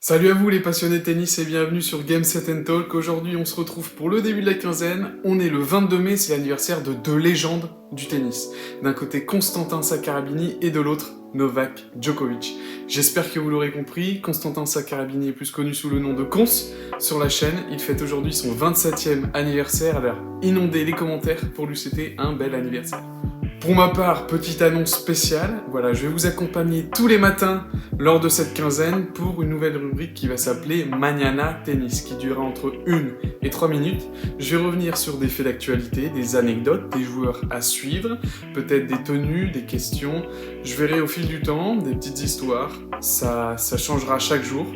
Salut à vous les passionnés de tennis et bienvenue sur Game Set Talk. Aujourd'hui on se retrouve pour le début de la quinzaine. On est le 22 mai, c'est l'anniversaire de deux légendes du tennis. D'un côté Constantin Saccarabini et de l'autre Novak Djokovic. J'espère que vous l'aurez compris, Constantin Saccarabini est plus connu sous le nom de Cons sur la chaîne. Il fête aujourd'hui son 27e anniversaire, alors inondez les commentaires pour lui souhaiter un bel anniversaire. Pour ma part, petite annonce spéciale, voilà, je vais vous accompagner tous les matins lors de cette quinzaine pour une nouvelle rubrique qui va s'appeler Mañana Tennis, qui durera entre 1 et 3 minutes. Je vais revenir sur des faits d'actualité, des anecdotes, des joueurs à suivre, peut-être des tenues, des questions. Je verrai au fil du temps des petites histoires, ça changera chaque jour.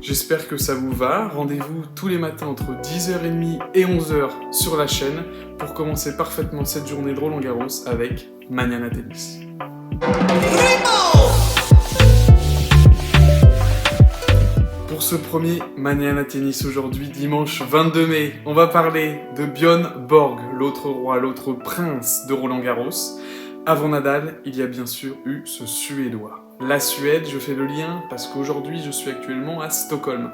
J'espère que ça vous va. Rendez-vous tous les matins entre 10h30 et 11h sur la chaîne pour commencer parfaitement cette journée de Roland-Garros avec Mañana Tennis. Pour ce premier Mañana Tennis aujourd'hui, dimanche 22 mai, on va parler de Björn Borg, l'autre roi, l'autre prince de Roland-Garros. Avant Nadal, il y a bien sûr eu ce Suédois. La Suède, je fais le lien parce qu'aujourd'hui je suis actuellement à Stockholm.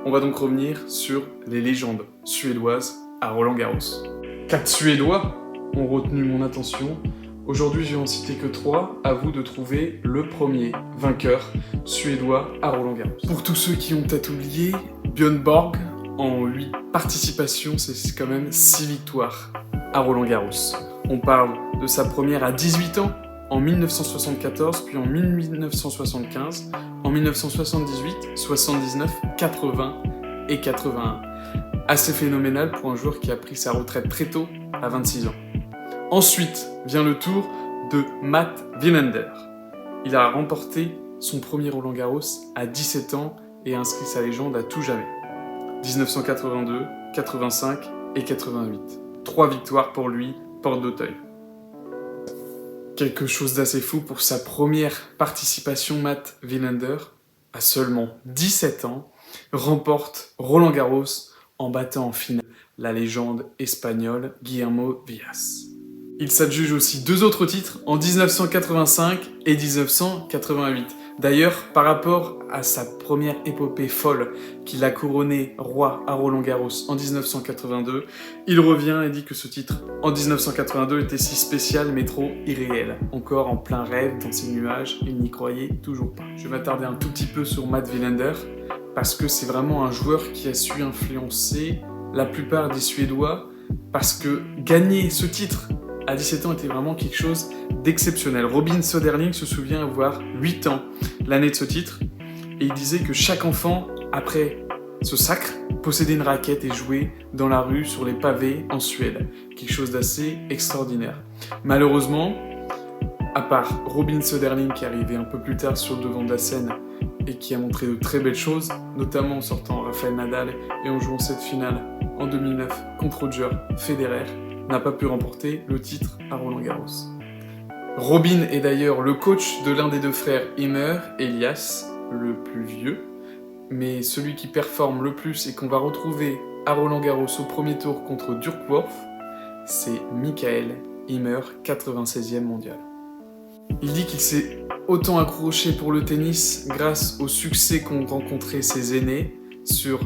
On va donc revenir sur les légendes suédoises à Roland-Garros. 4 Suédois ont retenu mon attention. Aujourd'hui je vais en citer que 3, à vous de trouver le premier vainqueur suédois à Roland-Garros. Pour tous ceux qui ont peut-être oublié, Björn Borg, en 8 participations, c'est quand même 6 victoires à Roland-Garros. On parle de sa première à 18 ans, en 1974, puis en 1975, en 1978, 79, 80 et 81. Assez phénoménal pour un joueur qui a pris sa retraite très tôt, à 26 ans. Ensuite vient le tour de Matt Wilander. Il a remporté son premier Roland-Garros à 17 ans et a inscrit sa légende à tout jamais. 1982, 85 et 88. 3 victoires pour lui, porte d'Auteuil. Quelque chose d'assez fou pour sa première participation, Matt Wilander, à seulement 17 ans, remporte Roland-Garros en battant en finale la légende espagnole Guillermo Vilas. Il s'adjuge aussi 2 autres titres en 1985 et 1988. D'ailleurs, par rapport à sa première épopée folle qu'il a couronné roi à Roland-Garros en 1982, il revient et dit que ce titre en 1982 était si spécial mais trop irréel. Encore en plein rêve dans ses nuages, il n'y croyait toujours pas. Je vais m'attarder un tout petit peu sur Matt Wilander parce que c'est vraiment un joueur qui a su influencer la plupart des Suédois parce que gagner ce titre à 17 ans était vraiment quelque chose d'exceptionnel. Robin Söderling se souvient avoir 8 ans l'année de ce titre et il disait que chaque enfant, après ce sacre, possédait une raquette et jouait dans la rue, sur les pavés en Suède. Quelque chose d'assez extraordinaire. Malheureusement, à part Robin Söderling qui est arrivé un peu plus tard sur le devant de la scène et qui a montré de très belles choses, notamment en sortant Rafael Nadal et en jouant cette finale en 2009 contre Roger Federer, n'a pas pu remporter le titre à Roland-Garros. Robin est d'ailleurs le coach de l'un des 2 frères Ymer, Elias, le plus vieux, mais celui qui performe le plus et qu'on va retrouver à Roland-Garros au premier tour contre Dirk Worth, c'est Michael Ymer, 96e mondial. Il dit qu'il s'est autant accroché pour le tennis grâce au succès qu'ont rencontré ses aînés sur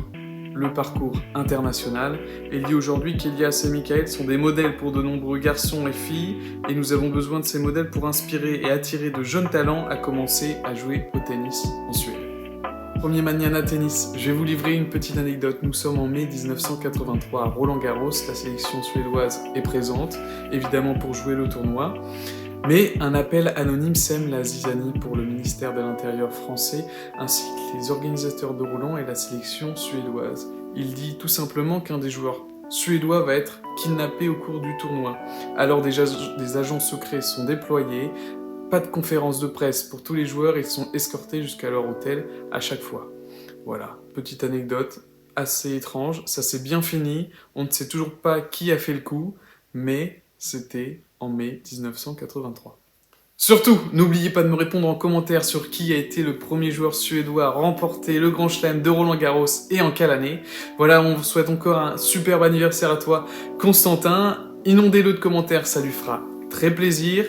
le parcours international. Et il dit aujourd'hui qu'Elias et Michael sont des modèles pour de nombreux garçons et filles et nous avons besoin de ces modèles pour inspirer et attirer de jeunes talents à commencer à jouer au tennis en Suède. Premier Mañana Tennis, je vais vous livrer une petite anecdote. Nous sommes en mai 1983 à Roland-Garros, la sélection suédoise est présente, évidemment pour jouer le tournoi. Mais un appel anonyme sème la zizanie pour le ministère de l'Intérieur français, ainsi que les organisateurs de Roland et la sélection suédoise. Il dit tout simplement qu'un des joueurs suédois va être kidnappé au cours du tournoi. Alors des agents secrets sont déployés, pas de conférence de presse pour tous les joueurs, ils sont escortés jusqu'à leur hôtel à chaque fois. Voilà, petite anecdote assez étrange, ça s'est bien fini, on ne sait toujours pas qui a fait le coup, mais c'était en mai 1983. Surtout, n'oubliez pas de me répondre en commentaire sur qui a été le premier joueur suédois à remporter le Grand Chelem de Roland-Garros et en quelle année. Voilà, on vous souhaite encore un superbe anniversaire à toi, Constantin. Inondez-le de commentaires, ça lui fera très plaisir.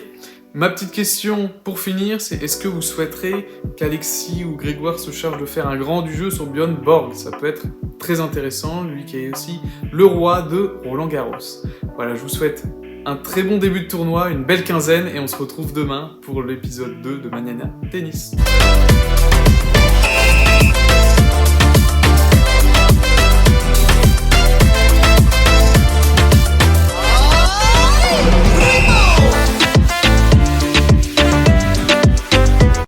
Ma petite question pour finir, c'est est-ce que vous souhaiterez qu'Alexis ou Grégoire se chargent de faire un grand du jeu sur Björn Borg? Ça peut être très intéressant, lui qui est aussi le roi de Roland-Garros. Voilà, je vous souhaite un très bon début de tournoi, une belle quinzaine, et on se retrouve demain pour l'épisode 2 de Manana Tennis.